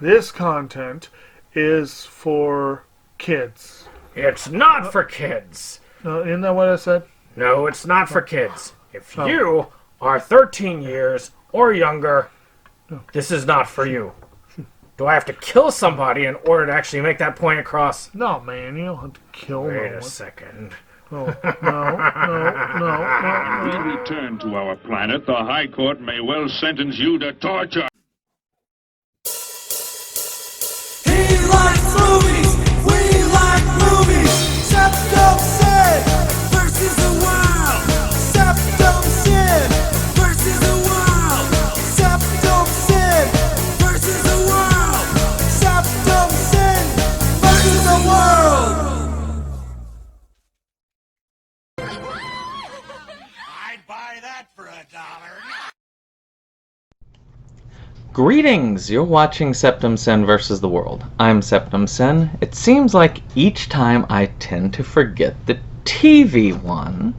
This content is for kids. It's not for kids. Isn't that what I said? No, it's not for kids. If you are 13 years or younger, this is not for you. Do I have to kill somebody in order to actually make that point across? No, man, you don't have to kill no one. Wait a second. Oh, no. When we return to our planet, the High Court may well sentence you to torture. He likes movies, we like movies. SeptumSin versus the world. SeptumSin versus the world. SeptumSin versus the world. SeptumSin versus the world. I'd buy that for $1. Greetings! You're watching SeptumSin versus the world. I'm SeptumSin. It seems like each time I tend to forget the TV one,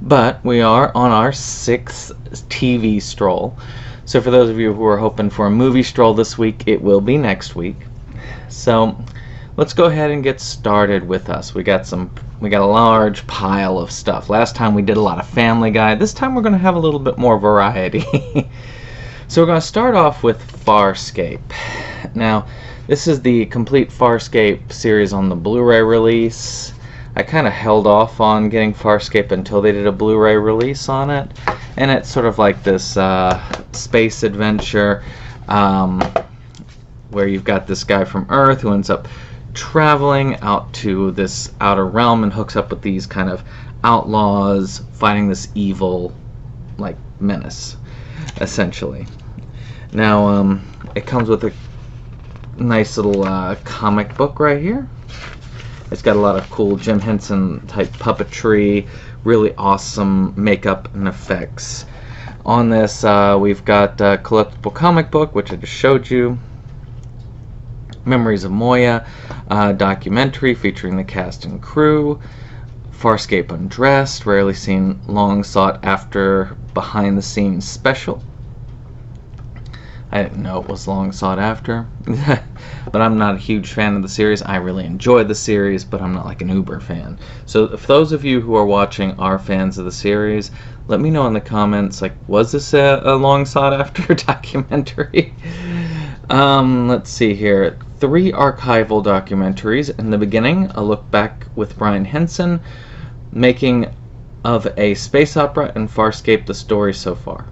but we are on our 6th TV Stroll. So for those of you who are hoping for a movie stroll this week, it will be next week. So let's go ahead and get started with us. We got a large pile of stuff. Last time we did a lot of Family Guy. This time we're going to have a little bit more variety. So we're going to start off with Farscape. Now, this is the complete Farscape series on the Blu-ray release. I kind of held off on getting Farscape until they did a Blu-ray release on it. And it's sort of like this space adventure where you've got this guy from Earth who ends up traveling out to this outer realm and hooks up with these kind of outlaws fighting this evil, like, menace, essentially. Now, it comes with a nice little comic book right here. It's got a lot of cool Jim Henson type puppetry, really awesome makeup and effects. On this, we've got a collectible comic book, which I just showed you. Memories of Moya, documentary featuring the cast and crew. Farscape Undressed, rarely seen, long sought after behind the scenes special. I didn't know it was long sought after, but I'm not a huge fan of the series. I really enjoyed the series, but I'm not like an uber fan. So if those of you who are watching are fans of the series, let me know in the comments, like, was this a long sought after documentary? Let's see here. 3 archival documentaries. In the beginning, a look back with Brian Henson, making of a space opera, and Farscape, the story so far.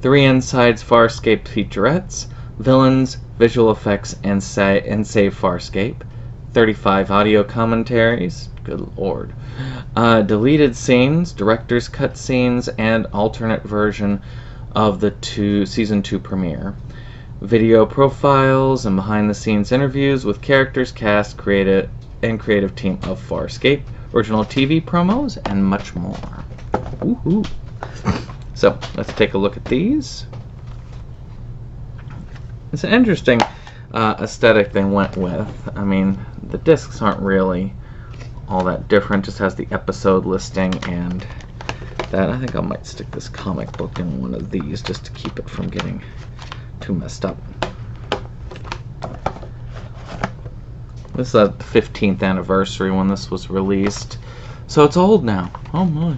3 Insides Farscape featurettes, villains, visual effects, and save Farscape. 35 audio commentaries, good lord. Deleted scenes, director's cut scenes, and alternate version of the season 2 premiere. Video profiles and behind-the-scenes interviews with characters, cast, creative team of Farscape, original TV promos, and much more. Woohoo! So, let's take a look at these. It's an interesting aesthetic they went with. I mean, the discs aren't really all that different, just has the episode listing and that. I think I might stick this comic book in one of these just to keep it from getting too messed up. This is the 15th anniversary when this was released, so it's old now. Oh my.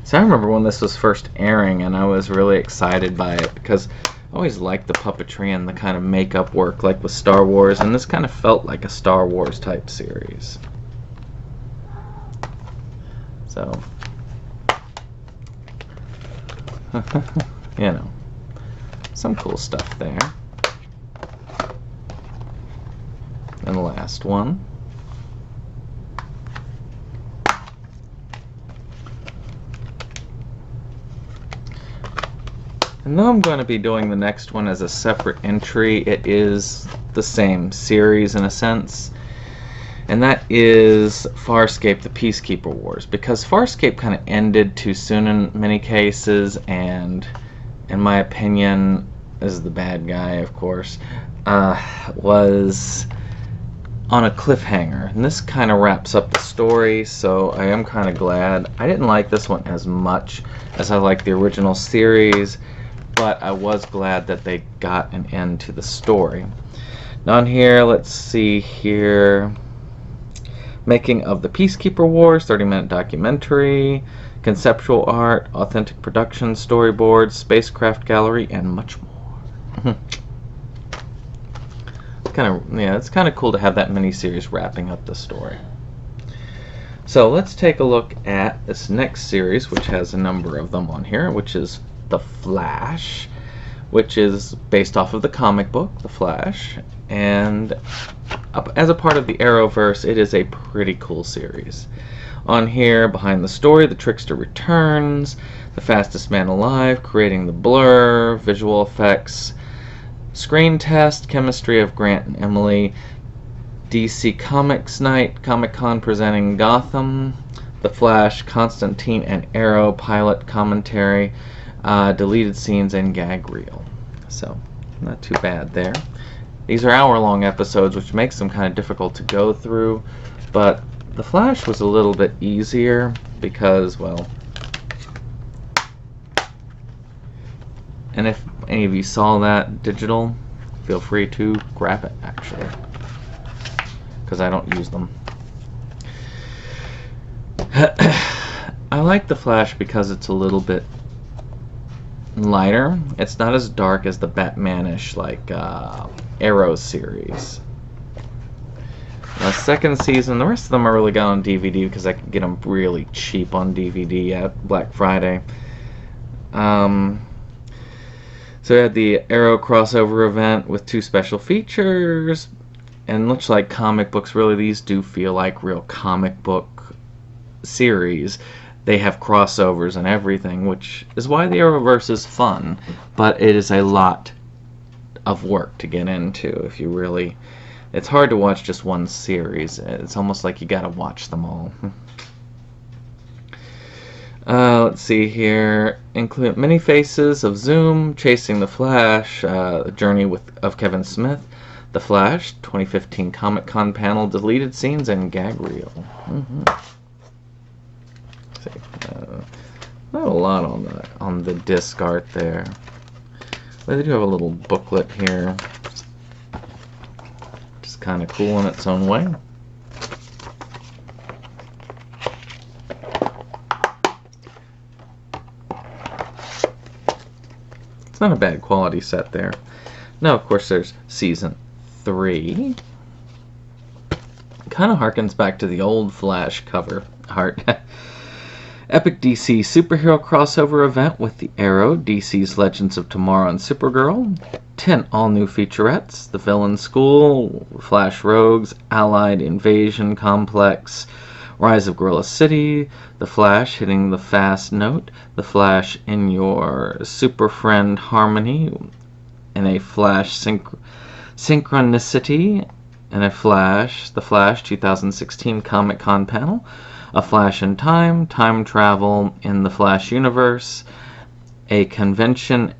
So I remember when this was first airing and I was really excited by it because I always liked the puppetry and the kind of makeup work, like with Star Wars, and this kind of felt like a Star Wars type series. So you know, some cool stuff there. And the last one. And though I'm going to be doing the next one as a separate entry, it is the same series in a sense. And that is Farscape, the Peacekeeper Wars. Because Farscape kind of ended too soon in many cases, and in my opinion, as the bad guy, of course, was on a cliffhanger. And this kind of wraps up the story, so I am kind of glad. I didn't like this one as much as I liked the original series, but I was glad that they got an end to the story. Down here, let's see here. Making of the Peacekeeper Wars, 30-minute documentary, conceptual art, authentic production, storyboards, spacecraft gallery, and much more. It's kind of cool to have that miniseries wrapping up the story. So let's take a look at this next series, which has a number of them on here, which is The Flash, which is based off of the comic book, The Flash, and as a part of the Arrowverse, it is a pretty cool series. On here, behind the story, the Trickster returns, the fastest man alive, creating the blur, visual effects, screen test, chemistry of Grant and Emily, DC Comics Night, Comic-Con presenting Gotham, The Flash, Constantine and Arrow, pilot commentary, deleted scenes, and gag reel. So, not too bad there. These are hour-long episodes, which makes them kind of difficult to go through, but The Flash was a little bit easier because, well, and if any of you saw that digital, feel free to grab it, actually, because I don't use them. I like The Flash because it's a little bit lighter. It's not as dark as the Batman-ish, like, Arrow series. The second season, the rest of them I really got on DVD because I could get them really cheap on DVD at Black Friday. So we had the Arrow crossover event with 2 special features, and much like comic books, really these do feel like real comic book series. They have crossovers and everything, which is why the Arrowverse is fun, but it is a lot of work to get into. If you really, it's hard to watch just one series. It's almost like you gotta watch them all. Let's see here. Include many faces of Zoom, Chasing the Flash, the journey of Kevin Smith, The Flash, 2015 Comic-Con panel, deleted scenes, and gag reel. See, not a lot on the disc art there. But they do have a little booklet here. Just kind of cool in its own way. It's not a bad quality set there. Now, of course, there's Season 3. Kind of harkens back to the old Flash cover art. Epic DC superhero crossover event with the Arrow, DC's Legends of Tomorrow, and Supergirl. 10 all-new featurettes. The Villain School, Flash Rogues, Allied Invasion Complex, Rise of Gorilla City, The Flash hitting the fast note, The Flash in your Super Friend Harmony, and a Flash Synchronicity, and a Flash, The Flash 2016 Comic-Con panel, A Flash in Time, Time Travel in the Flash Universe, a convention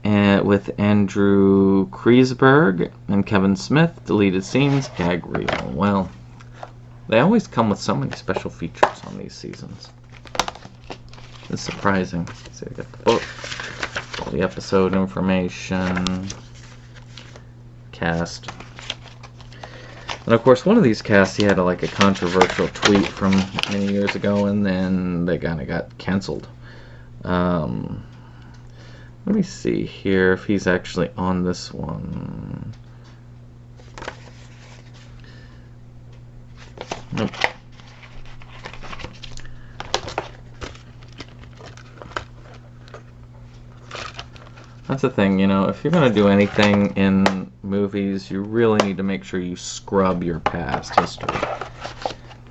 with Andrew Kreisberg and Kevin Smith, deleted scenes, gag reel. Well, they always come with so many special features on these seasons. It's surprising. So we got the book, all the episode information, cast. And of course, one of these casts, he had a controversial tweet from many years ago, and then they kind of got canceled. Let me see here if he's actually on this one. Nope. That's the thing, if you're going to do anything in movies, you really need to make sure you scrub your past history.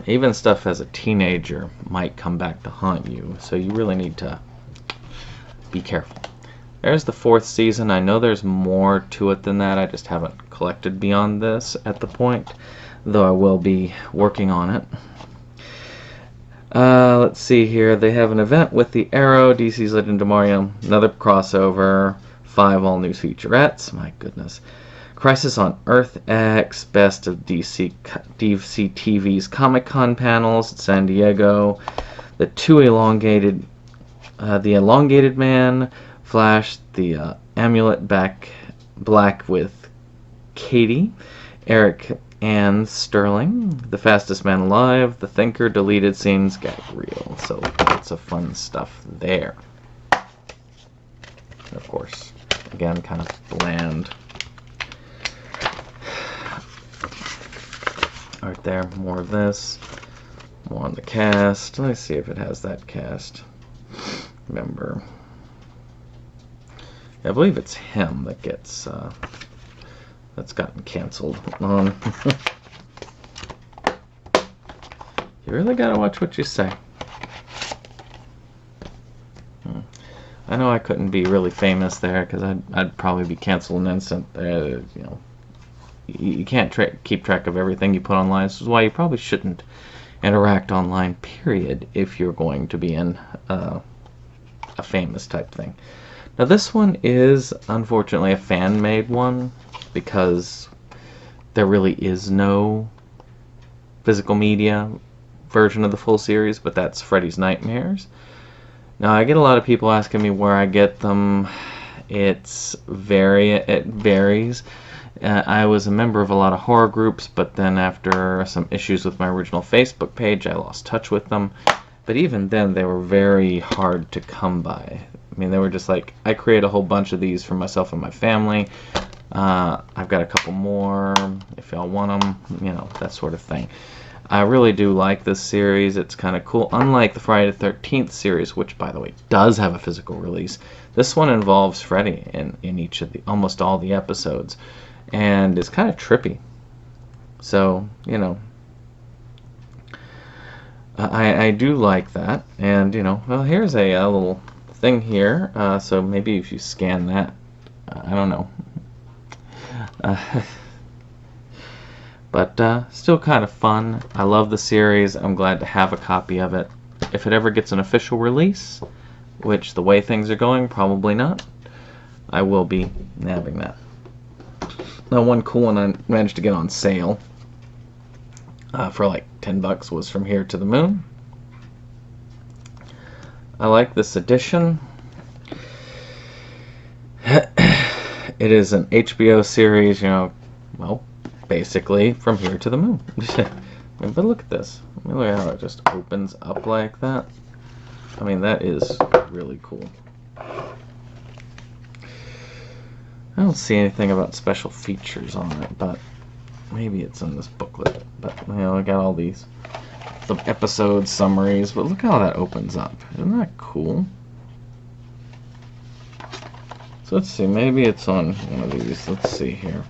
Even stuff as a teenager might come back to haunt you, so you really need to be careful. There's the 4th season. I know there's more to it than that. I just haven't collected beyond this at the point, though I will be working on it. Let's see here. They have an event with the Arrow, DC's Legend of Tomorrow, another crossover, 5 all-new featurettes. My goodness. Crisis on Earth X, best of DC TV's Comic-Con panels at San Diego, the Elongated Man, Flash, the Amulet Black with Katie, Eric and Sterling, The Fastest Man Alive, The Thinker, Deleted Scenes, Gag Reel. So lots of fun stuff there. And of course, again, kind of bland. Right there, more of this. More on the cast. Let's see if it has that cast member. I believe it's him that gets that's gotten canceled. You really gotta watch what you say. I know I couldn't be really famous there because I'd probably be canceled in an instant. You know, you can't keep track of everything you put online. This is why you probably shouldn't interact online, period, if you're going to be in a famous type thing. Now this one is unfortunately a fan-made one because there really is no physical media version of the full series, but that's Freddy's Nightmares. Now I get a lot of people asking me where I get them. It varies. I was a member of a lot of horror groups, but then after some issues with my original Facebook page, I lost touch with them. But even then, they were very hard to come by. I mean, they were just like, I create a whole bunch of these for myself and my family. I've got a couple more, if y'all want them, you know, that sort of thing. I really do like this series. It's kind of cool. Unlike the Friday the 13th series, which, by the way, does have a physical release, this one involves Freddy in each of almost all the episodes. And it's kind of trippy. So, you know, I do like that. And, you know, well, here's a little thing here. So maybe if you scan that, I don't know. But still kind of fun. I love the series. I'm glad to have a copy of it. If it ever gets an official release, which the way things are going, probably not, I will be nabbing that. Now, one cool one I managed to get on sale for like $10 was From Here to the Moon. I like this edition. It is an HBO series, you know, well, basically From Here to the Moon. But look at this. I mean, look at how it just opens up like that. I mean, that is really cool. I don't see anything about special features on it, but maybe it's in this booklet. But, you know, I got all the episode summaries, but look how that opens up. Isn't that cool? So let's see, maybe it's on one of these. Let's see here.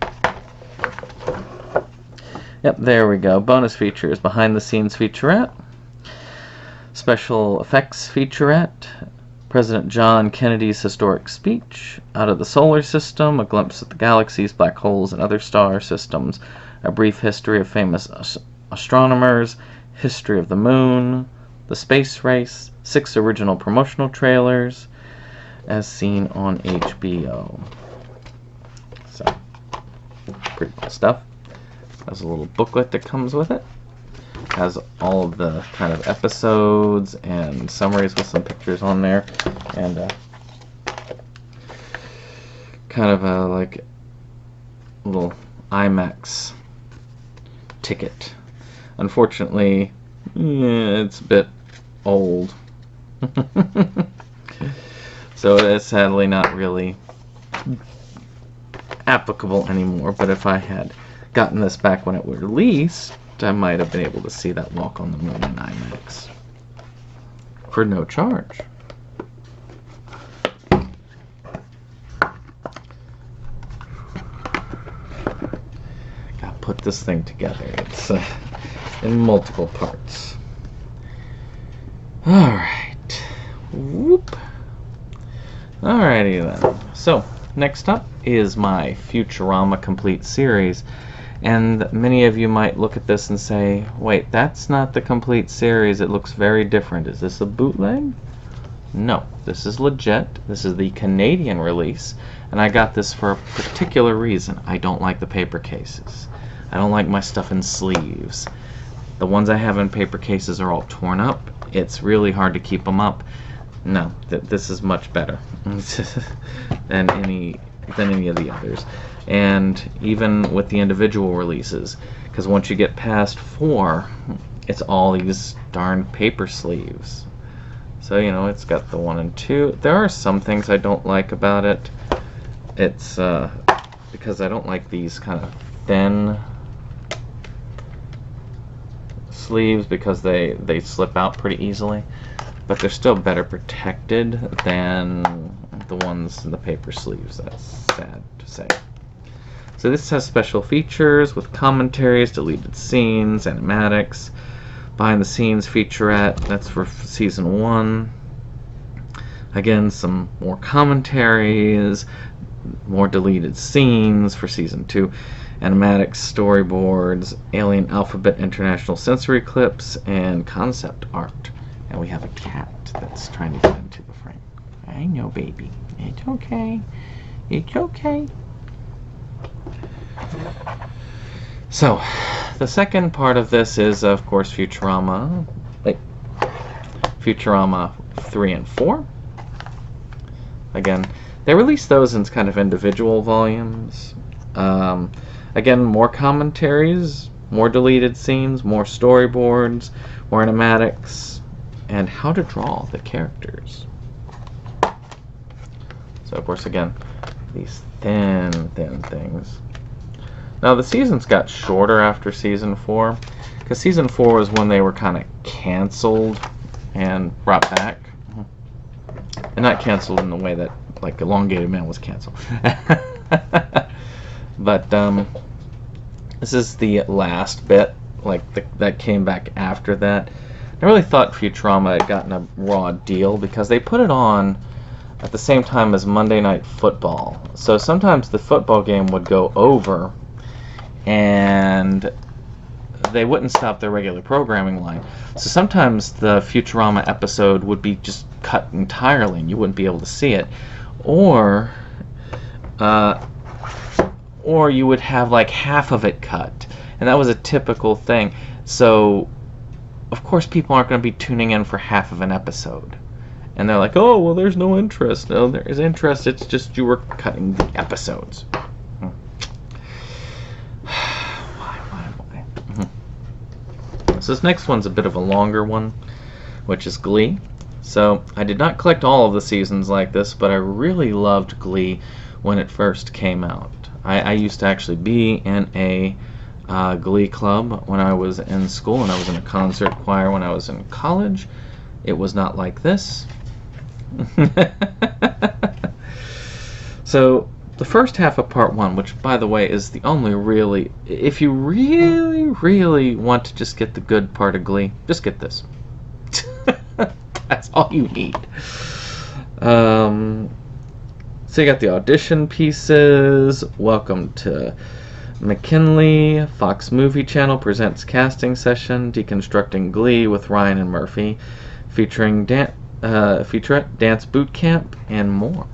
Yep, there we go. Bonus features, behind the scenes featurette, special effects featurette, President John Kennedy's historic speech, Out of the Solar System, a glimpse at the galaxies, black holes, and other star systems, a brief history of famous astronomers, history of the moon, the space race, 6 original promotional trailers, as seen on HBO. So, pretty cool stuff. There's a little booklet that comes with it. Has all of the kind of episodes and summaries with some pictures on there, and kind of a like little IMAX ticket. Unfortunately, it's a bit old, so it's sadly not really applicable anymore. But if I had gotten this back when it was released, I might have been able to see that Walk on the Moon in IMAX for no charge. Gotta put this thing together. It's in multiple parts. Alright. Whoop. Alrighty then. So, next up is my Futurama complete series. And many of you might look at this and say, wait, that's not the complete series. It looks very different. Is this a bootleg? No, this is legit. This is the Canadian release. And I got this for a particular reason. I don't like the paper cases. I don't like my stuff in sleeves. The ones I have in paper cases are all torn up. It's really hard to keep them up. No, this is much better than any of the others. And even with the individual releases, because once you get past 4, it's all these darn paper sleeves. So, you know, it's got the 1 and 2. There are some things I don't like about it. It's because I don't like these kind of thin sleeves because they slip out pretty easily. But they're still better protected than the ones in the paper sleeves. That's sad to say. So this has special features with commentaries, deleted scenes, animatics, behind the scenes featurette. That's for season 1. Again, some more commentaries, more deleted scenes for season 2. Animatics, storyboards, Alien Alphabet International sensory clips, and concept art. And we have a cat that's trying to get into the frame. I know, baby. It's okay. It's okay. So, the second part of this is, of course, Futurama. Futurama 3 and 4. Again, they released those in kind of individual volumes. Again, more commentaries, more deleted scenes, more storyboards, more animatics, and how to draw the characters. So, of course, again, these thin things. Now, the seasons got shorter after season 4, because season 4 was when they were kind of canceled and brought back. And not canceled in the way that, like, Elongated Man was canceled. But, this is the last bit, like, that came back after that. I really thought Futurama had gotten a raw deal because they put it on at the same time as Monday Night Football. So sometimes the football game would go over and they wouldn't stop their regular programming line. So sometimes the Futurama episode would be just cut entirely and you wouldn't be able to see it. Or you would have like half of it cut. And that was a typical thing. So of course people aren't going to be tuning in for half of an episode. And they're like, oh, well, there's no interest. No, there is interest. It's just you were cutting the episodes. Why? So this next one's a bit of a longer one, which is Glee. So I did not collect all of the seasons like this, but I really loved Glee when it first came out. I used to actually be in a Glee club when I was in school, and I was in a concert choir when I was in college. It was not like this. So the first half of part 1, which by the way is the only really, if you really want to just get the good part of Glee, just get this. That's all you need. So you got the audition pieces. Welcome to McKinley. Fox Movie Channel presents casting session, deconstructing Glee with Ryan and Murphy, featuring featurette, dance boot camp, and more.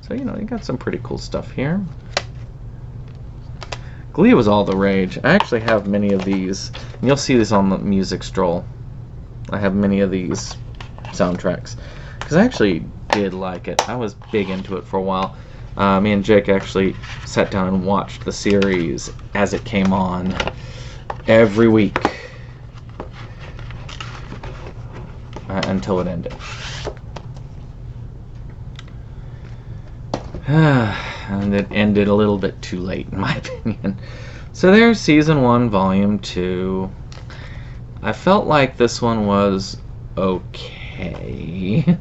So, you know, you got some pretty cool stuff here. Glee was all the rage. I actually have many of these, and you'll see these on the Music Stroll. I have many of these soundtracks, because I actually did like it. I was big into it for a while. Me and Jake actually sat down and watched the series as it came on every week. Until it ended. And it ended a little bit too late, in my opinion. So there's season 1, volume 2. I felt like this one was okay.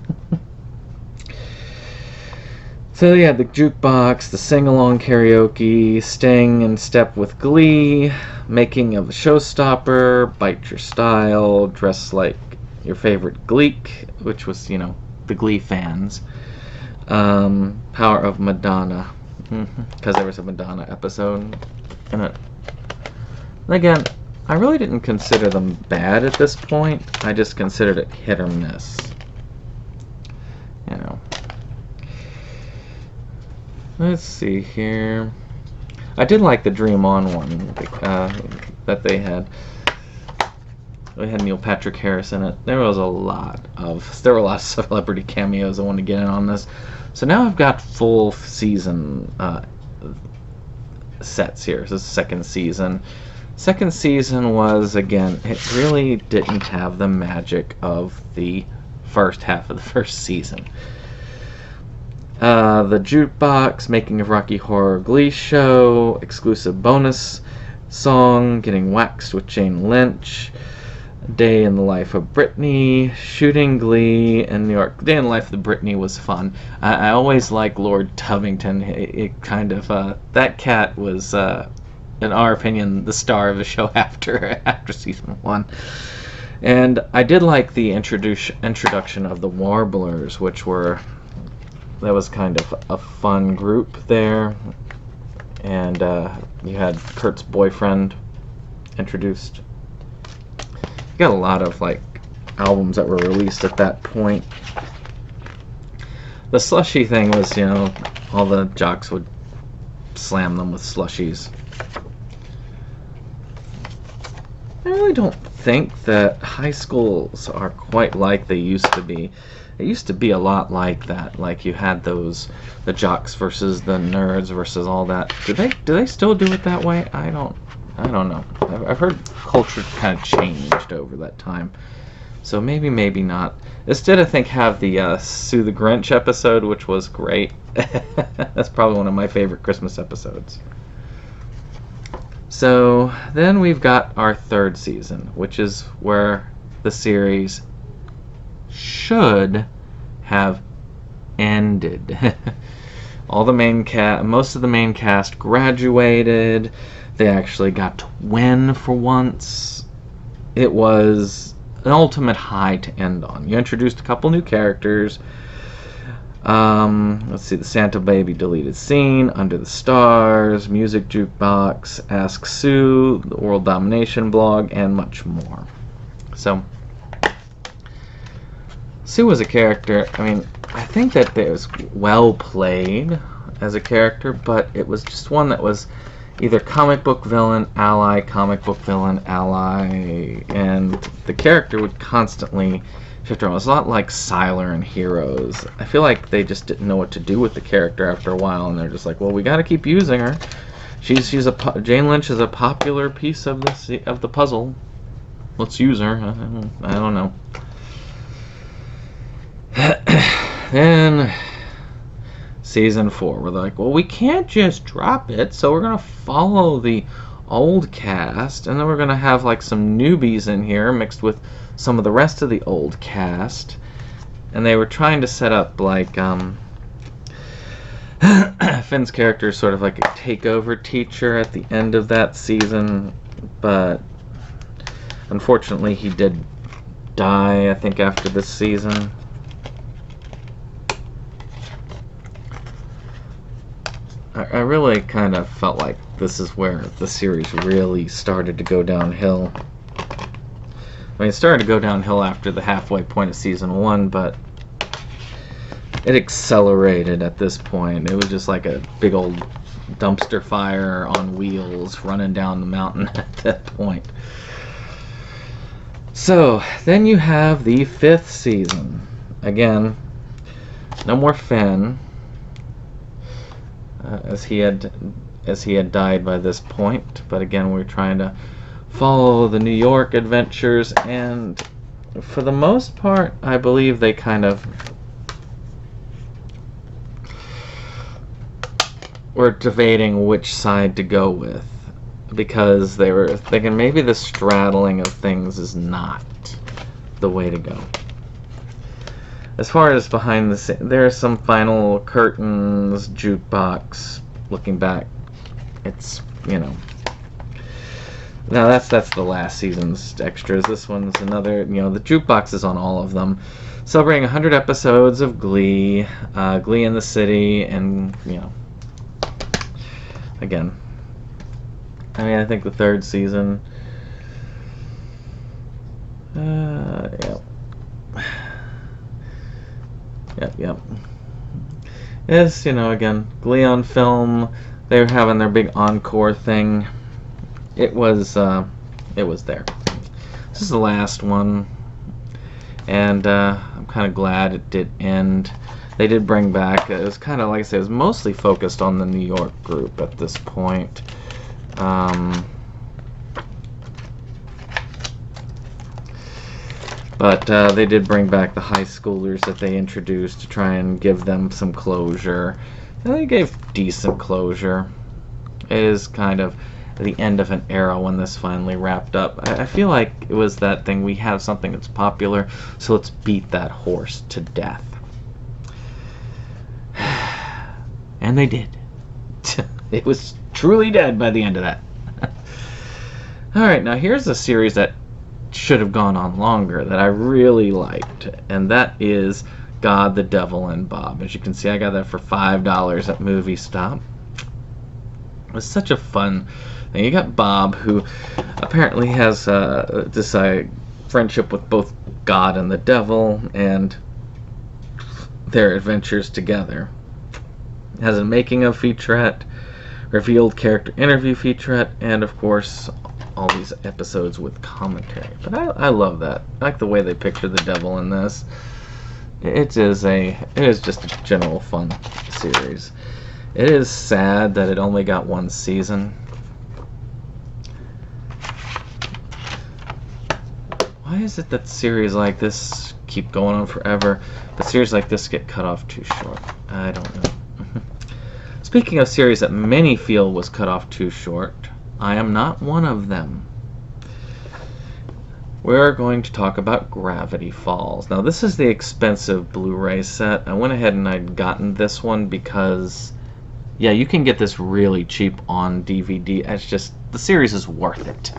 So yeah, the jukebox, the sing-along karaoke, staying in step with Glee, making of a showstopper, bite your style, dress like your favorite Gleek, which was, you know, the Glee fans. Power of Madonna, because there was a Madonna episode in it. And again, I really didn't consider them bad at this point. I just considered it hit or miss. You know. Let's see here. I did like the Dream On one that they had. We had Neil Patrick Harris in it. There were a lot of celebrity cameos. I want to get in on this. So now I've got full season sets here. This is the second season. Second season was, again, it really didn't have the magic of the first half of the first season. The Jukebox, Making of Rocky Horror Glee Show, exclusive bonus song, Getting Waxed with Jane Lynch, Day in the Life of Britney, Shooting Glee in New York. Day in the Life of Britney was fun. I always like Lord Tubington. It kind of that cat was, in our opinion, the star of the show after season 1. And I did like the introduction of the Warblers, that was kind of a fun group there. And you had Kurt's boyfriend introduced. You got a lot of albums that were released at that point. The slushie thing was, all the jocks would slam them with slushies. I really don't think that high schools are quite like they used to be. It used to be a lot like that. Like you had the jocks versus the nerds versus all that. Do they still do it that way? I don't know. I've heard culture kind of changed over that time. So maybe not. This did, I think, have the Sue the Grinch episode, which was great. That's probably one of my favorite Christmas episodes. So then we've got our third season, which is where the series should have ended. Most of the main cast graduated. They actually got to win for once. It was an ultimate high to end on. You introduced a couple new characters. Let's see, the Santa Baby deleted scene, Under the Stars, Music Jukebox, Ask Sue, the World Domination blog, and much more. So, Sue was a character, I think that it was well played as a character, but it was just one that was either comic book villain, ally, comic book villain, ally, and the character would constantly shift around. It was a lot like Sylar and Heroes. I feel like they just didn't know what to do with the character after a while, and they're just like, well, we got to keep using her. Jane Lynch is a popular piece of the puzzle. Let's use her. I don't know. Then season 4, we're like, well, we can't just drop it, so we're gonna follow the old cast, and then we're gonna have some newbies in here mixed with some of the rest of the old cast. And they were trying to set up Finn's character is sort of like a takeover teacher at the end of that season, but unfortunately he did die, I think, after this season. I really kind of felt like this is where the series really started to go downhill. It started to go downhill after the halfway point of season 1, but it accelerated at this point. It was just like a big old dumpster fire on wheels running down the mountain at that point. So, then you have the 5th season. Again, no more Finn. As he had died by this point, but again, we're trying to follow the New York adventures, and for the most part, I believe they kind of were debating which side to go with, because they were thinking maybe the straddling of things is not the way to go. As far as behind the scenes, there are some final curtains, jukebox. Looking back, it's now that's the last season's extras. This one's another. The jukebox is on all of them, celebrating 100 episodes of Glee, Glee in the City, and again. I think the 3rd season. Yeah. Yep. Yes, again, Glee on film. They were having their big encore thing. It was there. This is the last one, and I'm kind of glad it did end. They did bring back, it was kind of, like I said, it was mostly focused on the New York group at this point. But they did bring back the high schoolers that they introduced to try and give them some closure. And they gave decent closure. It is kind of the end of an era when this finally wrapped up. I feel like it was that thing, we have something that's popular, so let's beat that horse to death. And they did. It was truly dead by the end of that. Alright, now here's a series that should have gone on longer that I really liked, and that is God, the Devil, and Bob. As you can see, I got that for $5 at Movie Stop. It was such a fun thing. You got Bob, who apparently has this friendship with both God and the Devil, and their adventures together. It has a making of featurette, revealed character interview featurette, and of course all these episodes with commentary. But I love that. I like the way they picture the devil in this. It is just a general fun series. It is sad that it only got one season. Why is it that series like this keep going on forever, but series like this get cut off too short? I don't know. Speaking of series that many feel was cut off too short, I am not one of them. We're going to talk about Gravity Falls. Now, this is the expensive Blu-ray set. I went ahead and I'd gotten this one because, yeah, you can get this really cheap on DVD. It's just, the series is worth it.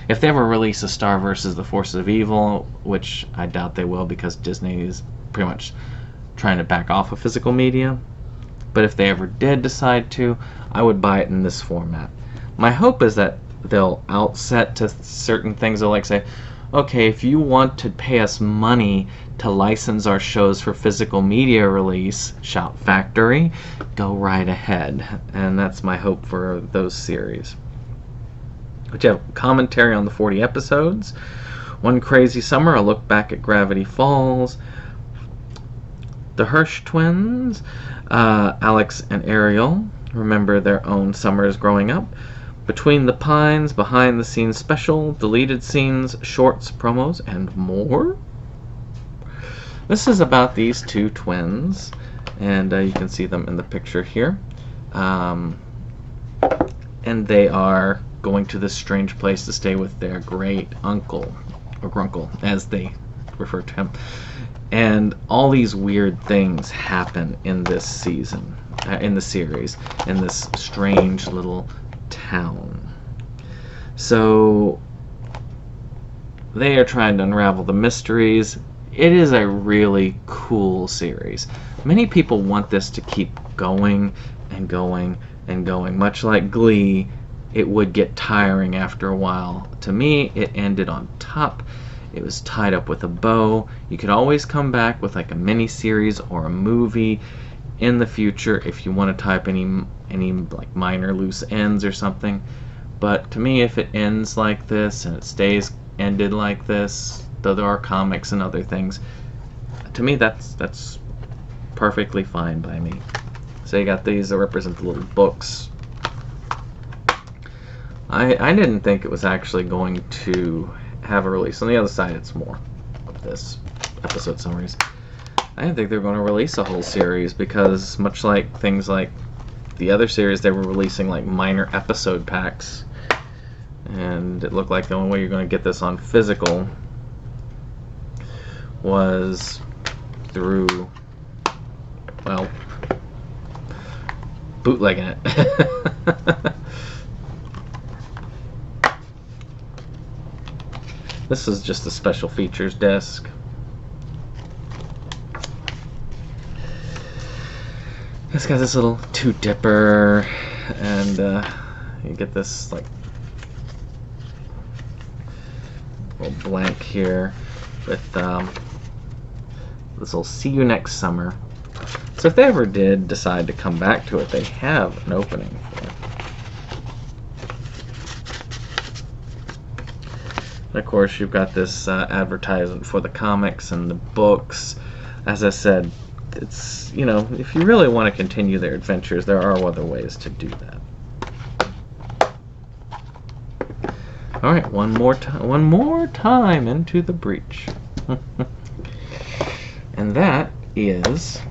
If they ever release a Star vs. the Forces of Evil, which I doubt they will because Disney is pretty much trying to back off of physical media, but if they ever did decide to, I would buy it in this format. My hope is that they'll outset to certain things. They'll like say, okay, if you want to pay us money to license our shows for physical media release, Shout Factory, go right ahead. And that's my hope for those series. But you have commentary on the 40 episodes, One Crazy Summer, a look back at Gravity Falls, the Hirsch twins, Alex and Ariel remember their own summers growing up, Between the Pines, behind the scenes special, deleted scenes, shorts, promos, and more. This is about these two twins, and you can see them in the picture here. And they are going to this strange place to stay with their great uncle, or grunkle, as they refer to him. And all these weird things happen in this season, in the series, in this strange little town. So they are trying to unravel the mysteries. It is a really cool series. Many people want this to keep going and going and going. Much like Glee, it would get tiring after a while. To me, it ended on top. It was tied up with a bow. You could always come back with like a mini series or a movie in the future if you want to tie up any like minor loose ends or something. But to me, if it ends like this and it stays ended like this, though there are comics and other things, to me that's perfectly fine by me. So you got these that represent the little books. I didn't think it was actually going to have a release. On the other side, it's more of this episode summaries. I didn't think they were going to release a whole series because, much like things like the other series, they were releasing like minor episode packs, and it looked like the only way you're going to get this on physical was through, well, bootlegging it. This is just a special features disc. It's got this little two dipper, and you get this like little blank here with this will see you next summer. So if they ever did decide to come back to it, they have an opening for it. of course, you've got this advertisement for the comics and the books. As I said, it's, if you really want to continue their adventures, there are other ways to do that. All right, one more time into the breach. And that is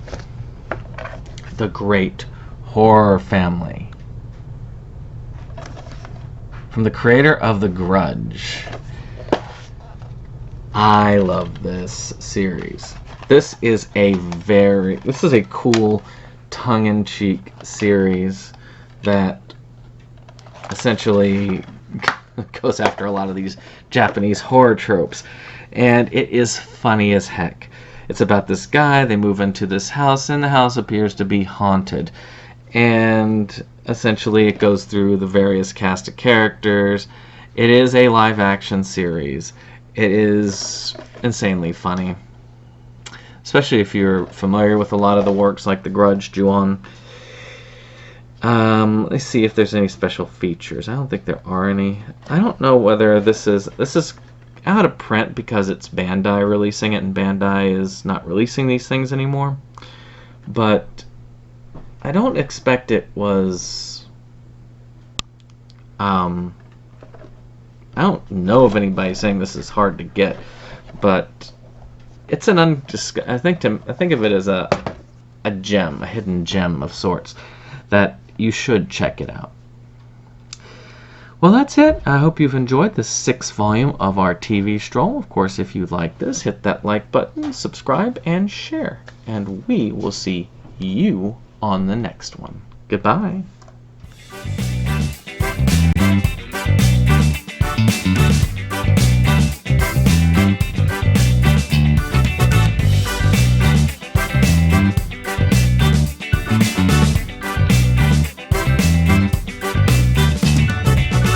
The Great Horror Family. From the creator of The Grudge. I love this series. This is a cool tongue-in-cheek series that essentially goes after a lot of these Japanese horror tropes, and it is funny as heck. It's about this guy, they move into this house, and the house appears to be haunted, and essentially it goes through the various cast of characters. It is a live action series. It is insanely funny, especially if you're familiar with a lot of the works like The Grudge, Ju-on. Let's see if there's any special features. I don't think there are any. I don't know whether this is out of print because it's Bandai releasing it, and Bandai is not releasing these things anymore. But I don't expect it was. I don't know of anybody saying this is hard to get, but it's an I think of it as a gem, a hidden gem of sorts, that you should check it out. Well, that's it. I hope you've enjoyed this 6th volume of our TV Stroll. Of course, if you like this, hit that like button, subscribe, and share. And we will see you on the next one. Goodbye.